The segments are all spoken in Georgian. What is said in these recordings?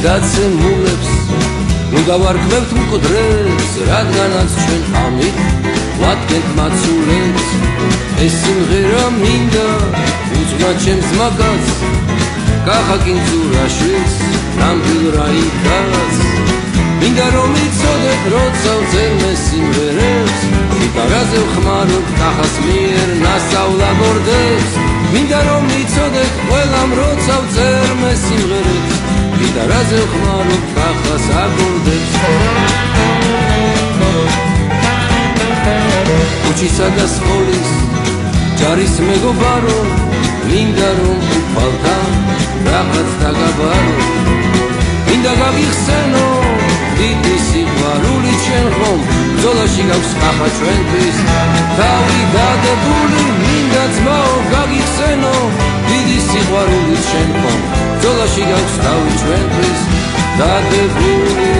დაცემულებს ნუ დავარქმევთ მკვდრებს რადგანაც ჩვენ ამით ვადგენთ მაცულებს ეს სიმღერა მინდა უძღვნა ჩემს მაგას გახაკინძურაშვილს ნამდვილ რაინდას მინდა რომ იცოდეთ როცა ვწერ მე სიმღერებს გიტარაზე ვხმარობ კახას მიერ ნასწავლა ბორდებს მინდა რომ იცოდეთ ყველამ როცა ვწერ მე სიმღერებს გიტარაზე ვხმარობ კახას აკორდებს ქუჩისა და სკოლის ჯარის მეგობარო მინდა რომ უფალთან რაღაც დაგაბარო მინდა გაგიხსენო დიდი სიყვარული ჩვენ ხომ ბრძოლაში გაქვს კახა ჩვენთვის თავი დადებული მინდა ძმაო გაგიხსენო დიდი სიყვარული ჩვენ ხომ ბრძოლაში გაქვს თავი ჩვენთვის დადებული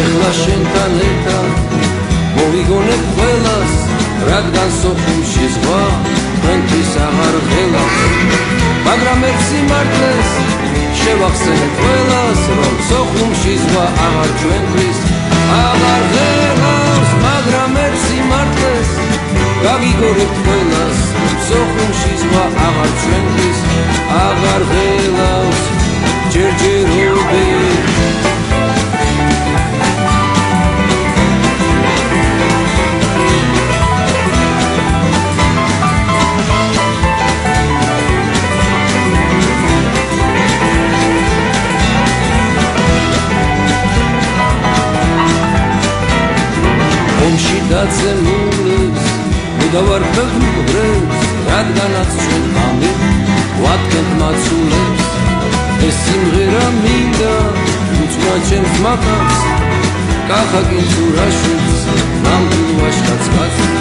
ეხლა შენთან ერთად მოვიგონებ ყველას რადგან სოხუმში ზღვა ჩვენთვის აღარ ღელავს მაგრამ ერთ სიმართლეს შევახსენებ ყველას რომ სოხუმში ზღვა აღარ ჩვენთვის აღარ ღელავს მაგრამ ერთ სიმართლეს გავიგორებთ ყველას რომ სოხუმში ზღვა აღარ ჩვენთვის აღარ ღელავს ჯერჯერობით ომში დაცემულებს ნუ დავარქმევთ მკვდრებს რადგანაც ჩვენ ამით ვადგენთ მაცულებს ეს სიმღერა მინდა უძღვნა ჩემს მაგას კახაკინძურაშვილს ნამდვილ ვაჟკაცს